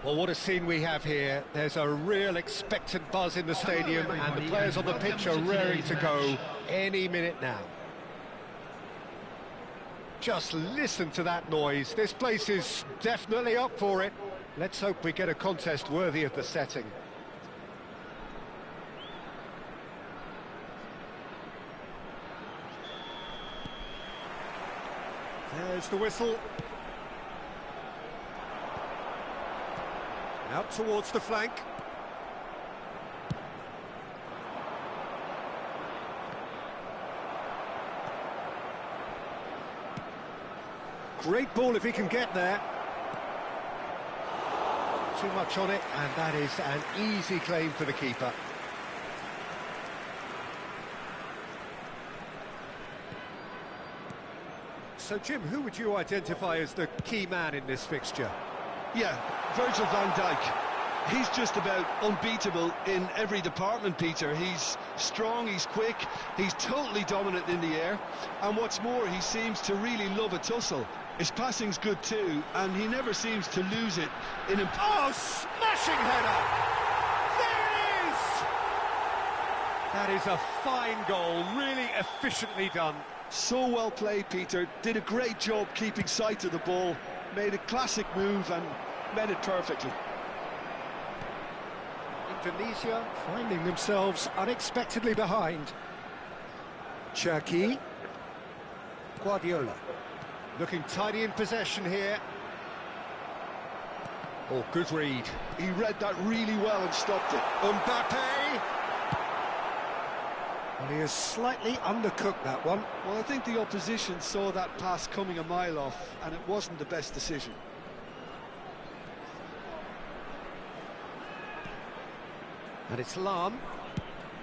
Well, what a scene we have here. There's a real expectant buzz in the stadium, and the players on the pitch are raring to go any minute now. Just listen to that noise. This place is definitely up for it. Let's hope we get a contest worthy of the setting. There's the whistle. Out towards the flank. Great ball if he can get there. Too much on it, and that is an easy claim for the keeper. So, Jim, who would you identify as the key man in this fixture? Yeah, Virgil van Dijk. He's just about unbeatable in every department, Peter. He's strong, he's quick, he's totally dominant in the air. And what's more, he seems to really love a tussle. His passing's good too, and he never seems to lose it in a... Oh, smashing header! There it is! That is a fine goal, really efficiently done. So well played, Peter. Did a great job keeping sight of the ball. Made a classic move and met it perfectly. Indonesia finding themselves unexpectedly behind. Cherki. Guardiola. Looking tidy in possession here. Oh, good read. He read that really well and stopped it. Mbappe. Well, he has slightly undercooked that one. Well, I think the opposition saw that pass coming a mile off, and it wasn't the best decision. And it's Lahm.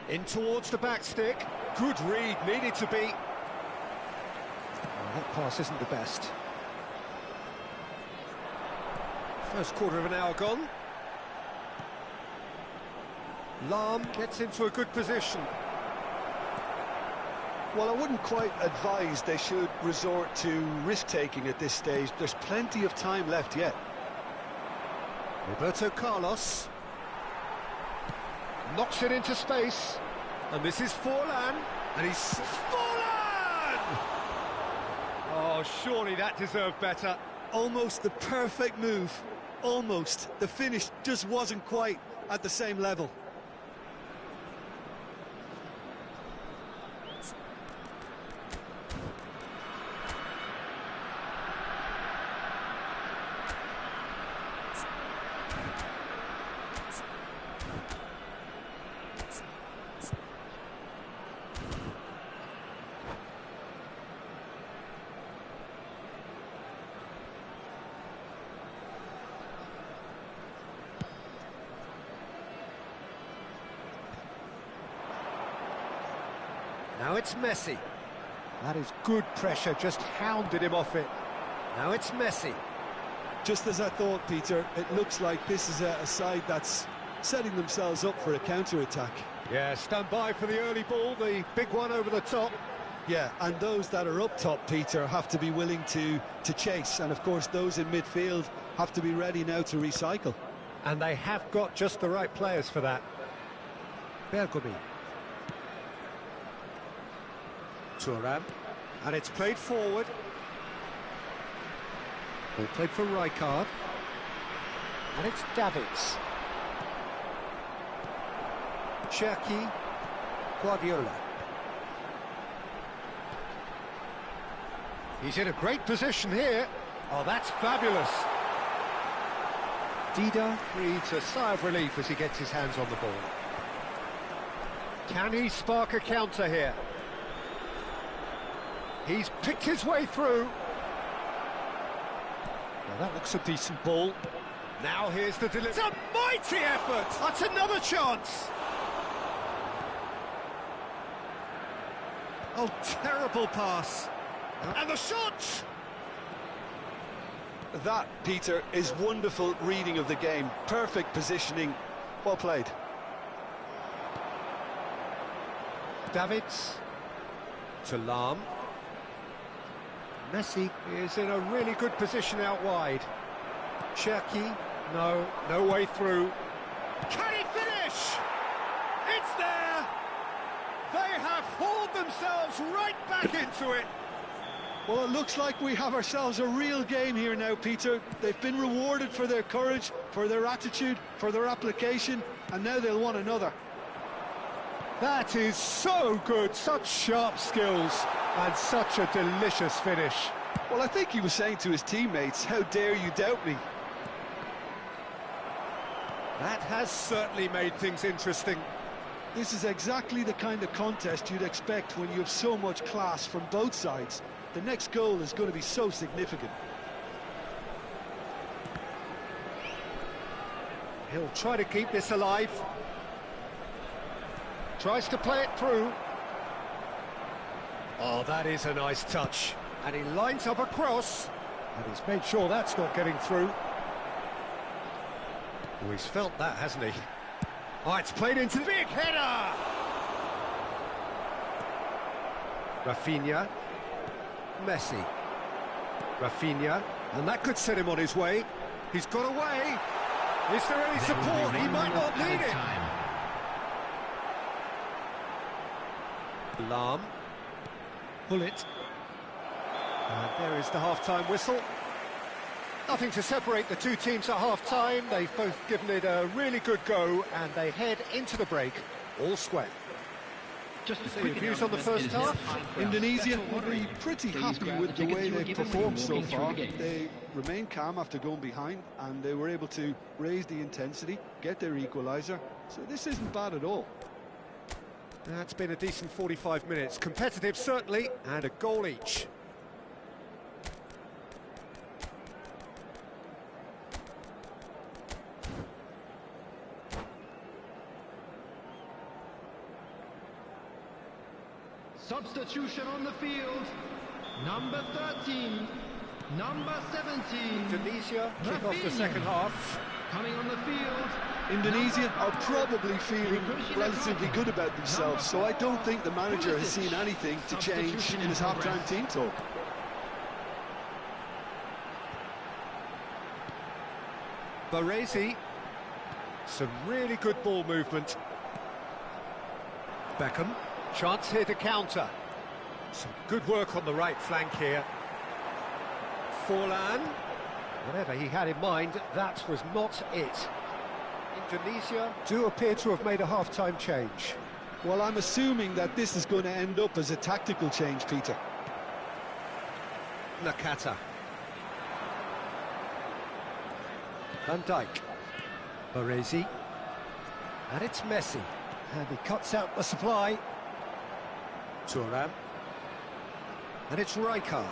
In towards the back stick. Good read, needed to be. Oh, that pass isn't the best. First quarter of an hour gone. Lahm gets into a good position. Well, I wouldn't quite advise they should resort to risk-taking at this stage. There's plenty of time left yet. Roberto Carlos. Knocks it into space. And this is Forlan. And he's... Forlan! Oh, surely that deserved better. Almost the perfect move. Almost. The finish just wasn't quite at the same level. Now it's Messi. That is good pressure, just hounded him off it. Now it's Messi. Just as I thought, Peter, it looks like this is a side that's setting themselves up for a counter-attack. Yeah, stand by for the early ball, the big one over the top. Yeah, and those that are up top, Peter, have to be willing to chase. And, of course, those in midfield have to be ready now to recycle. And they have got just the right players for that. Bergomi. Thuram, and it's played forward. Ball played for Rijkaard, and it's Davids. Cherki, Guardiola. He's in a great position here. Oh, that's fabulous. Dida breathes a sigh of relief as he gets his hands on the ball. Can he spark a counter here? He's picked his way through. Well, that looks a decent ball. Now here's the delivery. It's a mighty effort! That's another chance! Oh, terrible pass. And the shot! That, Peter, is wonderful reading of the game. Perfect positioning. Well played. Davids to Lahm. Messi is in a really good position out wide. Cherki, No, no way through. Can he finish? It's there! They have hauled themselves right back into it. Well, it looks like we have ourselves a real game here now, Peter. They've been rewarded for their courage, for their attitude, for their application, and now they'll want another. That is so good, such sharp skills, and such a delicious finish. Well, I think he was saying to his teammates, how dare you doubt me? That has certainly made things interesting. This is exactly the kind of contest you'd expect when you have so much class from both sides. The next goal is going to be so significant. He'll try to keep this alive. Tries to play it through. Oh, that is a nice touch. And he lines up a cross. And he's made sure that's not getting through. Oh, he's felt that, hasn't he? Oh, it's played into the big header! Rafinha. Messi. Rafinha. And that could set him on his way. He's got away. Is there any support? He might not need it. Lahm. Pull it. And there is the half-time whistle. Nothing to separate the two teams at half-time. They've both given it a really good go, and they head into the break all square. Just So your views on the first half? Indonesia will be pretty happy with the way they've performed so far. They remained calm after going behind, and they were able to raise the intensity, get their equaliser. So this isn't bad at all. That's been a decent 45 minutes. Competitive, certainly, and a goal each. Substitution on the field. Number 13, number 17. Indonesia kick off the second half. Coming on the field. Indonesia are probably feeling relatively good about themselves, so I don't think the manager has seen anything to change in his half-time team talk. Baresi. Some really good ball movement. Beckham. Chance here to counter. Some good work on the right flank here. Forlan. Whatever he had in mind, that was not it. Indonesia do appear to have made a half-time change. Well, I'm assuming that this is going to end up as a tactical change, Peter. Nakata. Van Dijk. Baresi. And it's Messi. And he cuts out the supply. Thuram. And it's Rijkaard.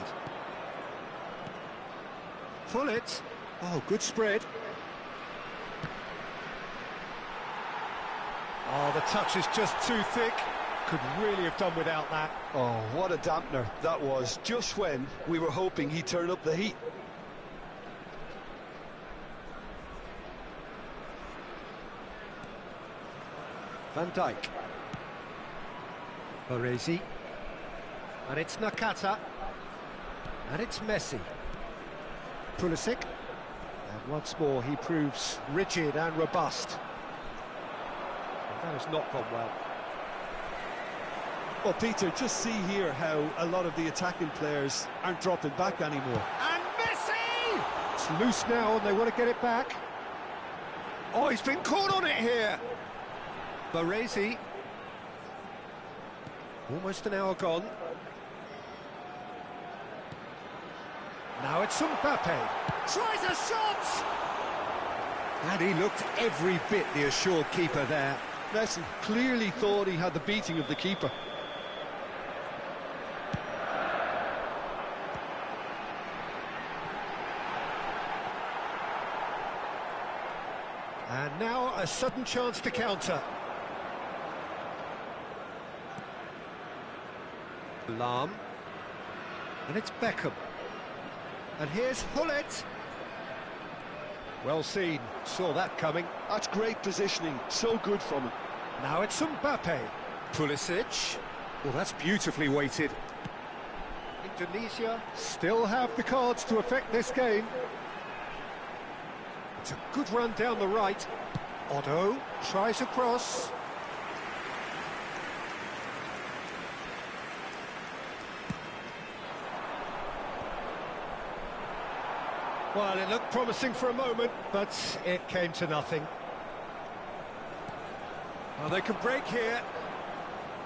Pull it. Oh, good spread. Oh, the touch is just too thick. Could really have done without that. Oh, what a dampener that was, just when we were hoping he'd turn up the heat. Van Dijk. Baresi. And it's Nakata. And it's Messi. Pulisic. And once more he proves rigid and robust. And that has not gone well. Well, Peter, just see here how a lot of the attacking players aren't dropping back anymore. And Messi! It's loose now and they want to get it back. Oh, he's been caught on it here. Baresi. Almost an hour gone. Now it's Mbappe. Tries a shot! And he looked every bit the assured keeper there. Messi clearly thought he had the beating of the keeper. And now a sudden chance to counter. Lahm. And it's Beckham. And here's Hullet. Well seen, saw that coming. That's great positioning, so good from him. Now it's Mbappe. Pulisic. Well, that's beautifully weighted. Indonesia still have the cards to affect this game. It's a good run down the right. Otto tries a cross. Well, it looked promising for a moment, but it came to nothing. Well, they can break here.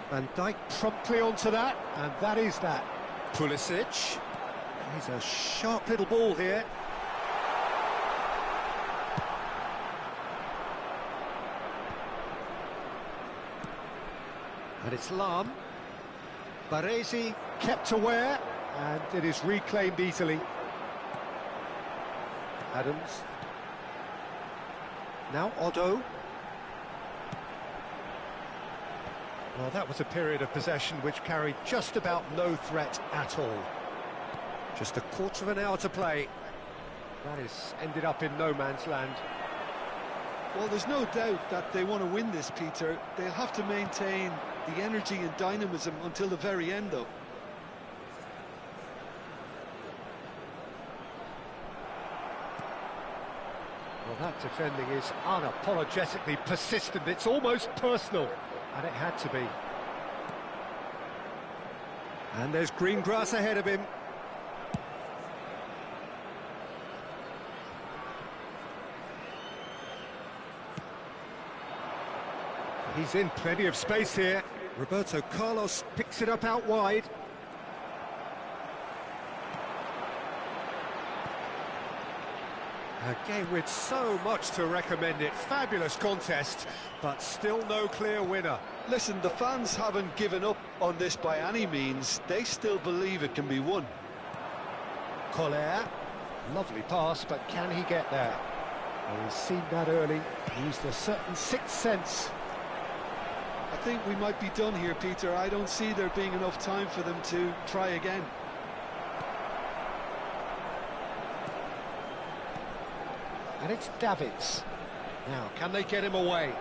Van Dijk promptly onto that, and that is that. Pulisic. He's a sharp little ball here. And it's Lam. Baresi kept aware, and it is reclaimed easily. Adams. Now Otto. Well, that was a period of possession which carried just about no threat at all. Just a quarter of an hour to play. That is ended up in no man's land. Well, there's no doubt that they want to win this, Peter. They'll have to maintain the energy and dynamism until the very end, though. Well, that defending is unapologetically persistent. It's almost personal, and it had to be. And there's green grass ahead of him. He's in plenty of space here. Roberto Carlos picks it up out wide. A game with so much to recommend it. Fabulous contest, but still no clear winner. Listen, the fans haven't given up on this by any means. They still believe it can be won. Collier, lovely pass, but can he get there? Well, he's seen that early. He used a certain sixth sense. I think we might be done here, Peter. I don't see there being enough time for them to try again. And it's Davids. Now, can they get him away?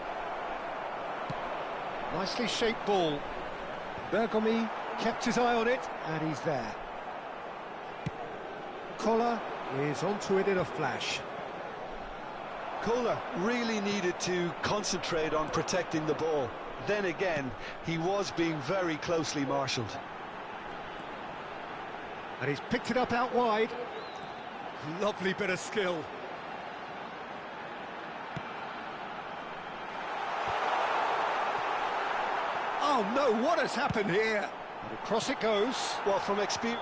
Nicely shaped ball. Bergomi kept his eye on it, and he's there. Koller is onto it in a flash. Koller really needed to concentrate on protecting the ball. Then again, he was being very closely marshalled. And he's picked it up out wide. Lovely bit of skill. Oh no, what has happened here? And across it goes. Well, from experience...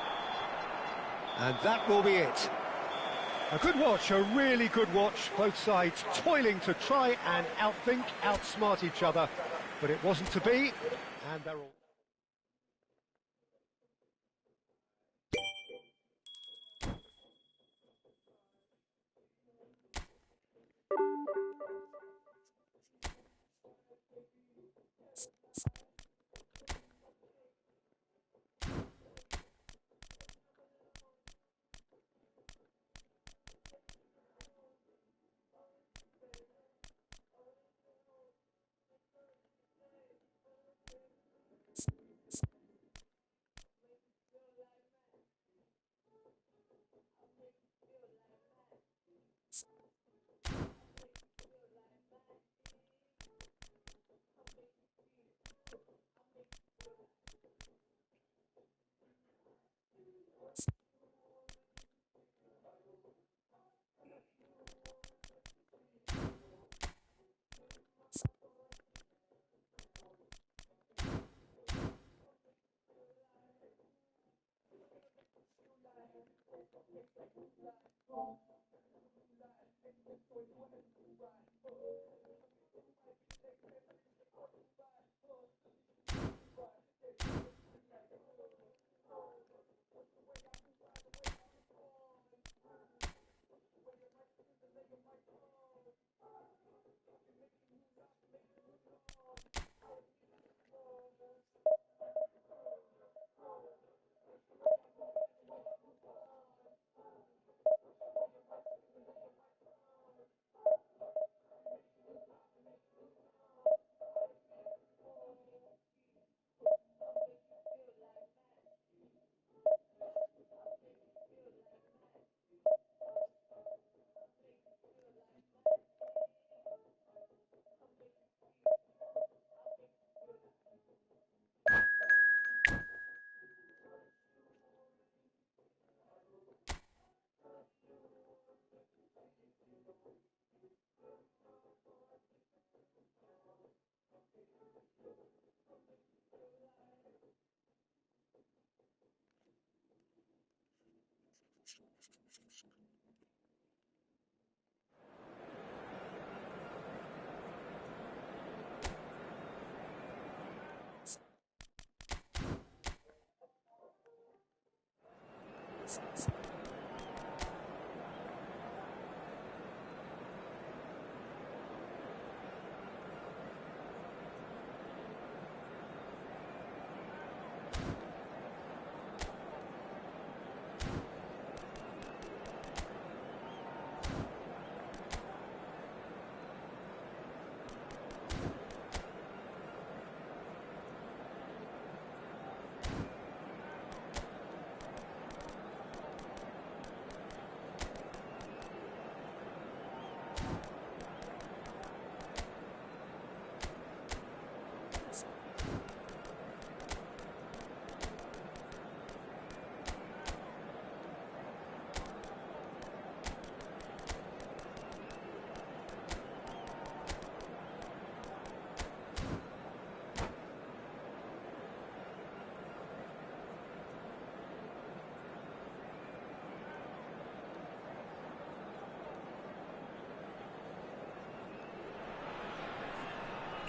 And that will be it. A good watch, a really good watch. Both sides toiling to try and outthink, outsmart each other. But it wasn't to be, and they're all...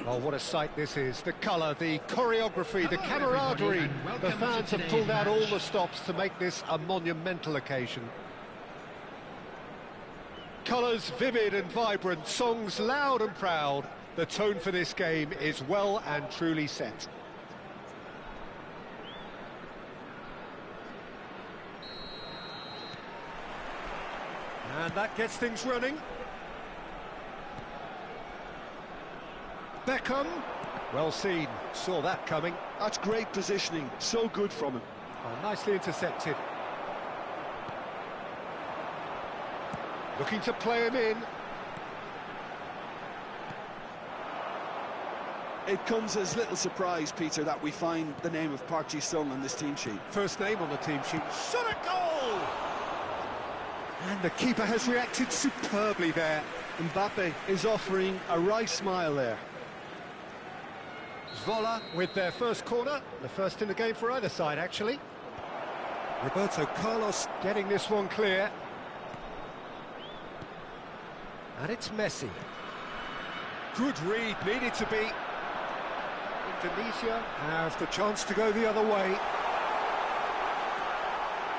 Oh, what a sight this is. The colour, the choreography, the camaraderie. The fans have pulled out all the stops to make this a monumental occasion. Colours vivid and vibrant, songs loud and proud. The tone for this game is well and truly set. And that gets things running. Beckham, well seen, saw that coming. That's great positioning, so good from him. Oh, nicely intercepted. Looking to play him in. It comes as little surprise, Peter, that we find the name of Park Ji-sung on this team sheet. First name on the team sheet. Shot a goal! And the keeper has reacted superbly there. Mbappe is offering a wry smile there. Vola with their first corner, the first in the game for either side, actually. Roberto Carlos getting this one clear. And it's Messi. Good read, needed to be. Indonesia have the chance to go the other way.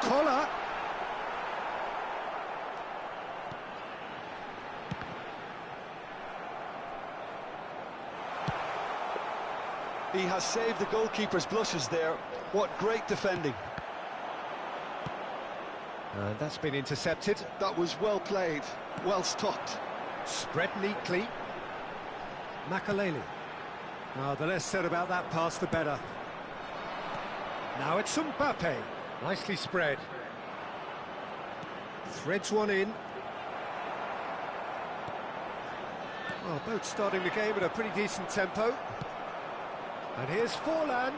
Collar. He has saved the goalkeeper's blushes there. What great defending. And that's been intercepted. That was well played, well stopped. Spread neatly. Makaleli. The less said about that pass, the better. Now it's Mbappe. Nicely spread. Threads one in. Well, both starting the game at a pretty decent tempo. And here's Forlan.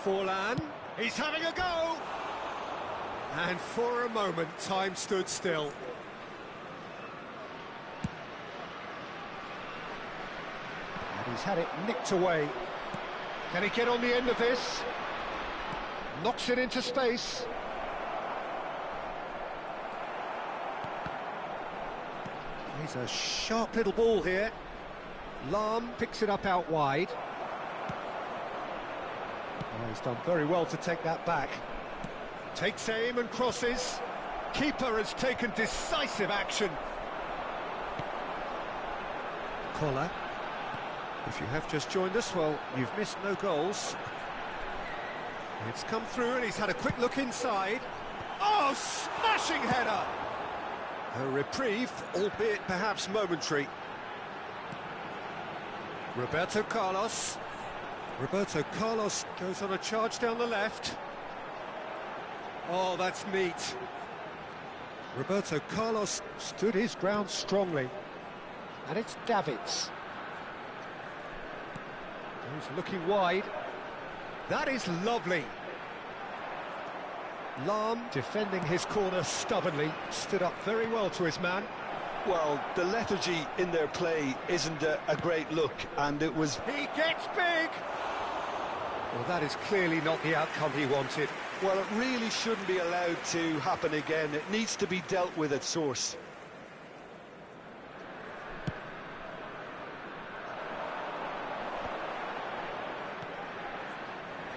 Forlan, he's having a go! And for a moment, time stood still. And he's had it nicked away. Can he get on the end of this? Knocks it into space. He's a sharp little ball here. Lahm picks it up out wide. Oh, he's done very well to take that back. Takes aim and crosses. Keeper has taken decisive action. Collar. If you have just joined us, well, you've missed no goals. It's come through and he's had a quick look inside. Oh, smashing header! A reprieve, albeit perhaps momentary. Roberto Carlos. Roberto Carlos goes on a charge down the left. Oh, that's neat. Roberto Carlos stood his ground strongly. And it's Davids. He's looking wide. That is lovely. Lahm defending his corner stubbornly. Stood up very well to his man. Well, the lethargy in their play isn't a great look, and it was... He gets big! Well, that is clearly not the outcome he wanted. Well, it really shouldn't be allowed to happen again. It needs to be dealt with at source.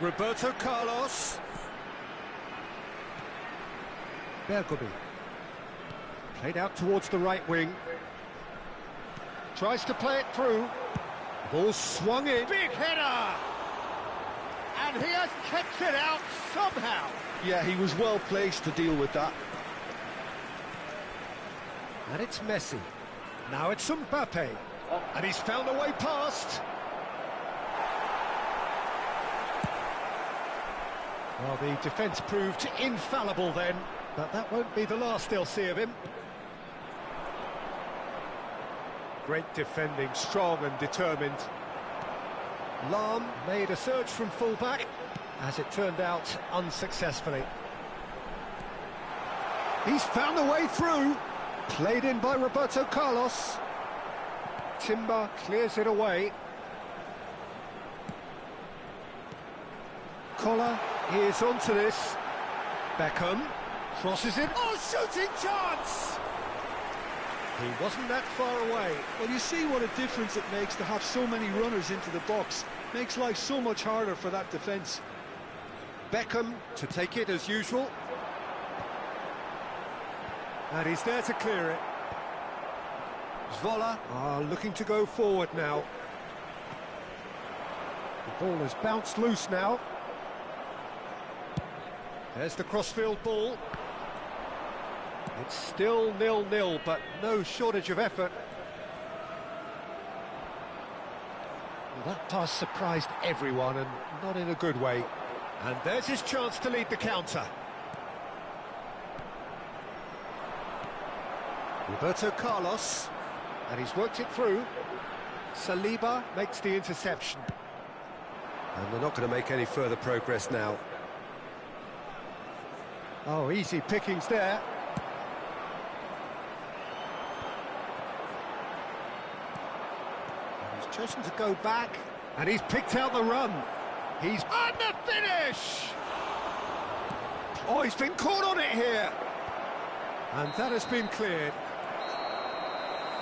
Roberto Carlos. Bergobi. Played out towards the right wing. Tries to play it through. Ball swung in. Big header! And he has kept it out somehow. Yeah, he was well placed to deal with that. And it's Messi. Now it's Mbappe. And he's found a way past. Well, the defence proved infallible then, but that won't be the last they'll see of him. Great defending, strong and determined. Lahm made a surge from full-back, as it turned out, unsuccessfully. He's found a way through. Played in by Roberto Carlos. Timber clears it away. Collar is onto this. Beckham crosses it. Oh, shooting chance! He wasn't that far away. Well, you see what a difference it makes to have so many runners into the box. Makes life so much harder for that defence. Beckham to take it as usual. And he's there to clear it. Zvola are looking to go forward now. The ball has bounced loose now. There's the crossfield ball. It's still 0-0, but no shortage of effort. Well, that pass surprised everyone, and not in a good way. And there's his chance to lead the counter. Roberto Carlos, and he's worked it through. Saliba makes the interception. And they're not going to make any further progress now. Oh, easy pickings there. And he's chosen to go back, and he's picked out the run. He's on the finish! Oh, he's been caught on it here. And that has been cleared.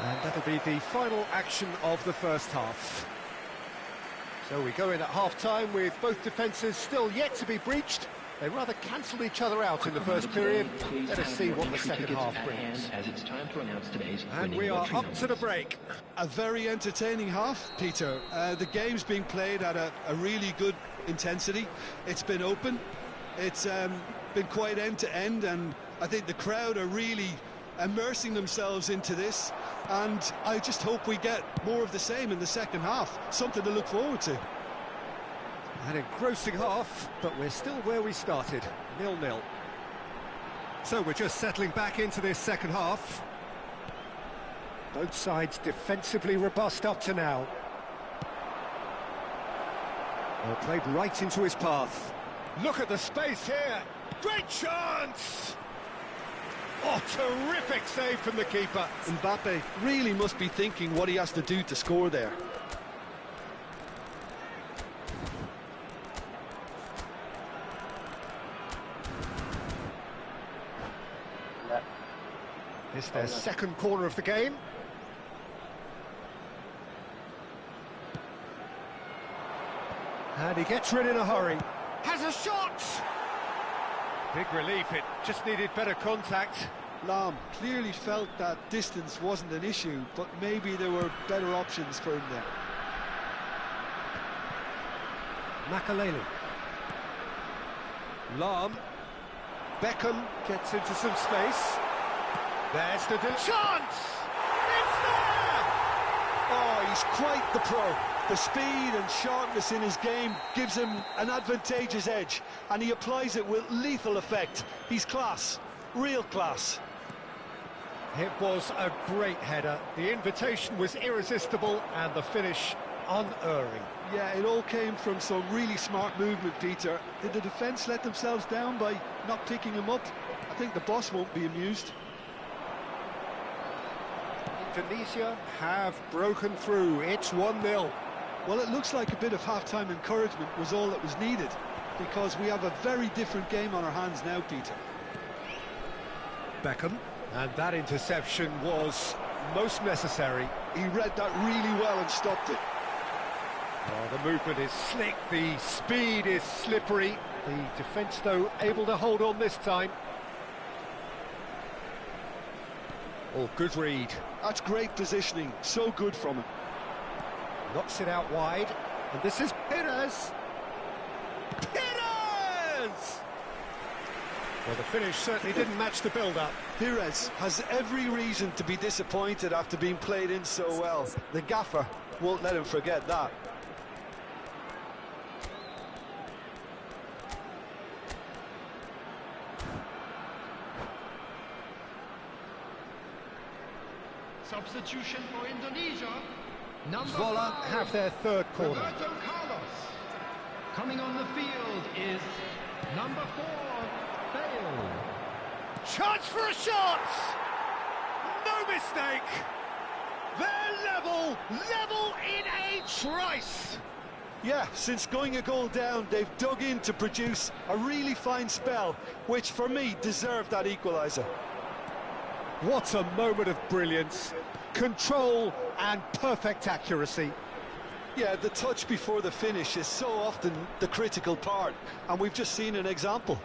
And that'll be the final action of the first half. So we go in at half-time with both defences still yet to be breached. They rather cancelled each other out in the first period. Let us see what the second half brings. And we are up to the break. A very entertaining half, Peter. The game's being played at a really good intensity. It's been open. It's been quite end-to-end, and I think the crowd are really immersing themselves into this. And I just hope we get more of the same in the second half. Something to look forward to. An engrossing half, but we're still where we started, 0-0. So we're just settling back into this second half. Both sides defensively robust up to now. Well, played right into his path. Look at the space here. Great chance! Oh, terrific save from the keeper. Mbappe really must be thinking what he has to do to score there. It's their second corner of the game. And he gets rid in a hurry. Has a shot! Big relief, it just needed better contact. Lahm clearly felt that distance wasn't an issue, but maybe there were better options for him there. Makaleli. Lahm. Beckham gets into some space. There's the chance! It's there! Oh, he's quite the pro. The speed and sharpness in his game gives him an advantageous edge, and he applies it with lethal effect. He's class, real class. It was a great header. The invitation was irresistible, and the finish unerring. Yeah, it all came from some really smart movement, Peter. Did the defence let themselves down by not picking him up? I think the boss won't be amused. Indonesia have broken through. It's 1-0. Well, it looks like a bit of half-time encouragement was all that was needed. because we have a very different game on our hands now, Peter. Beckham, and that interception was most necessary. He read that really well and stopped it. Oh, the movement is slick, the speed is slippery. The defence, though, able to hold on this time. Oh, good read. That's great positioning, so good from him. Knocks it out wide, and this is Pires! Pires! Well, the finish certainly didn't match the build-up. Pires has every reason to be disappointed after being played in so well. The gaffer won't let him forget that. Substitution for Indonesia. Number Vola 5, have their third corner. Roberto Carlos. Coming on the field is number 4, Bale. Chance for a shot! No mistake! They're level in a trice! Yeah, since going a goal down, they've dug in to produce a really fine spell, which for me deserved that equaliser. What a moment of brilliance, control and perfect accuracy. Yeah, the touch before the finish is so often the critical part, and we've just seen an example.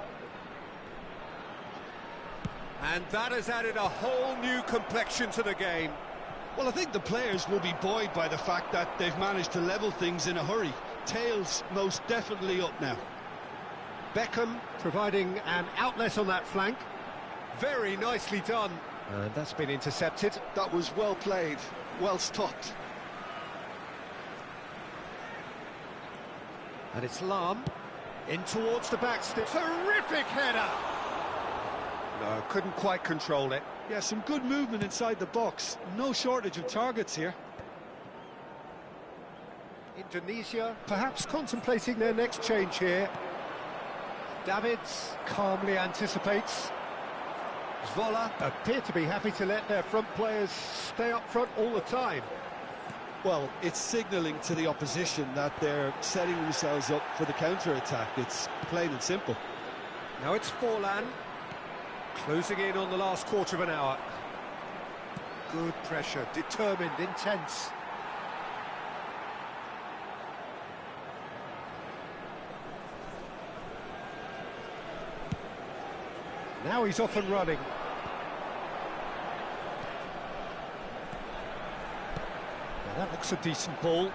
And that has added a whole new complexion to the game. Well, I think the players will be buoyed by the fact that they've managed to level things in a hurry. Tails most definitely up now. Beckham providing an outlet on that flank. Very nicely done. And that's been intercepted. That was well played, well stopped. And it's Lam in towards the back step. Terrific header! No, couldn't quite control it. Yeah, some good movement inside the box. No shortage of targets here. Indonesia perhaps contemplating their next change here. Davids calmly anticipates. Vola appear to be happy to let their front players stay up front all the time. Well, it's signalling to the opposition that they're setting themselves up for the counter-attack. It's plain and simple. Now it's Forlan, closing in on the last quarter of an hour. Good pressure, determined, intense. Now he's off and running. Now that looks a decent ball.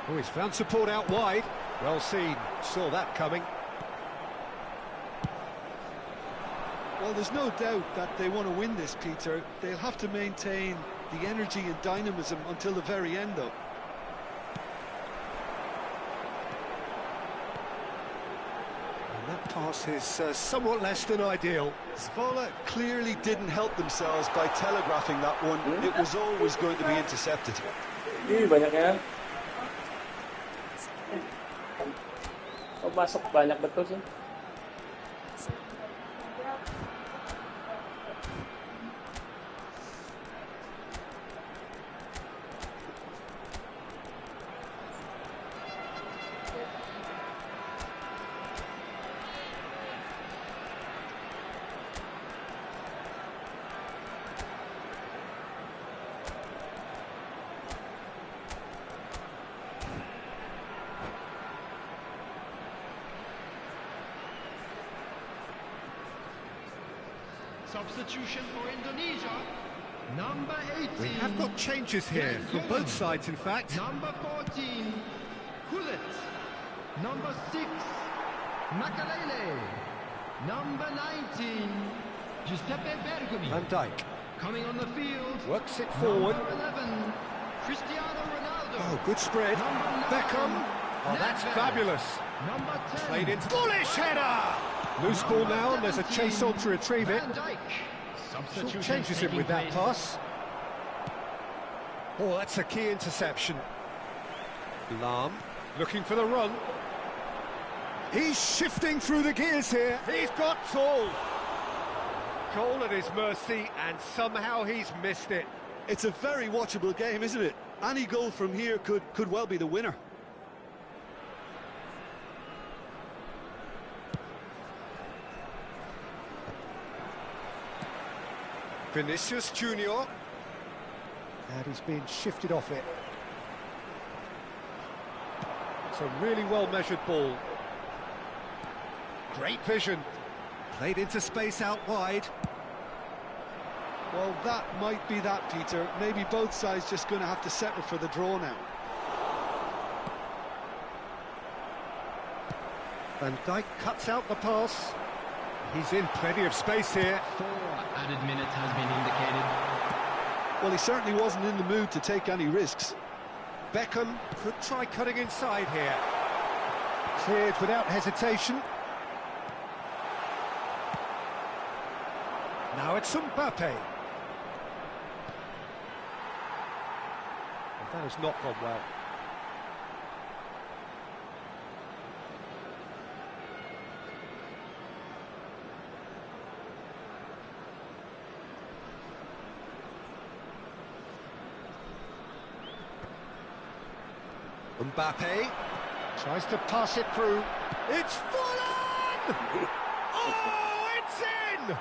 Oh, he's found support out wide. Well seen, saw that coming. Well, there's no doubt that they want to win this, Peter. They'll have to maintain the energy and dynamism until the very end, though. And that pass is somewhat less than ideal. Vola clearly didn't help themselves by telegraphing that one. It was always going to be intercepted. Ini banyak ya. Oh, masuk banyak betul sih. Substitution for Indonesia. Number 18. We have got changes here from both sides, in fact. Number 14, Hulit. Number 6, Makalele. Number 19, Giuseppe Bergomi. Van Dijk Coming on the field, works it forward. number 11, Cristiano Ronaldo. Oh, good spread. Number 9, Beckham. Oh, that's Nedved. fabulous. Number 10, Played into bullish header. Loose ball now, and there's a chase on to retrieve it. Van Dijk. Short Substitution changes him taking with that place. pass. Oh, that's a key interception. Lam looking for the run. He's shifting through the gears here. He's got tall. Goal at his mercy, and somehow he's missed it. It's a very watchable game, isn't it? Any goal from here could well be the winner. Vinicius Junior. And he's been shifted off it. It's a really well-measured ball. Great vision. Played into space out wide. Well, that might be that, Peter. Maybe both sides just going to have to settle for the draw now. Van Dijk cuts out the pass. He's in plenty of space here. 4 added minutes has been indicated. Well, he certainly wasn't in the mood to take any risks. Beckham could try cutting inside here. Cleared without hesitation. Now it's Mbappe. Well, that has not gone well. Mbappe tries to pass it through. It's full on! Oh, it's in!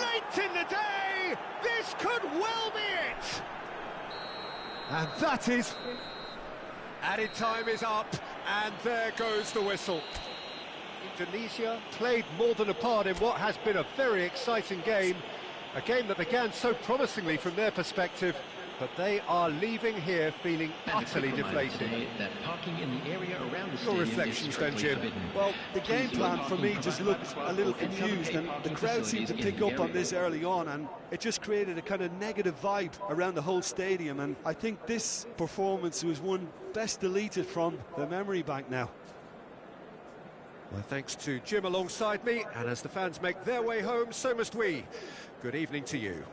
Late in the day, this could well be it! And that is... Added time is up, and there goes the whistle. Indonesia played more than a part in what has been a very exciting game. A game that began so promisingly from their perspective, but they are leaving here feeling utterly deflated. That parking in the area around the Your reflections then, Jim? Well, the game plan for me just looked a little confused, and the crowd seemed to pick up on this early on, and it just created a kind of negative vibe around the whole stadium, and I think this performance was one best deleted from the memory bank now. Well, thanks to Jim alongside me, and as the fans make their way home, so must we. Good evening to you.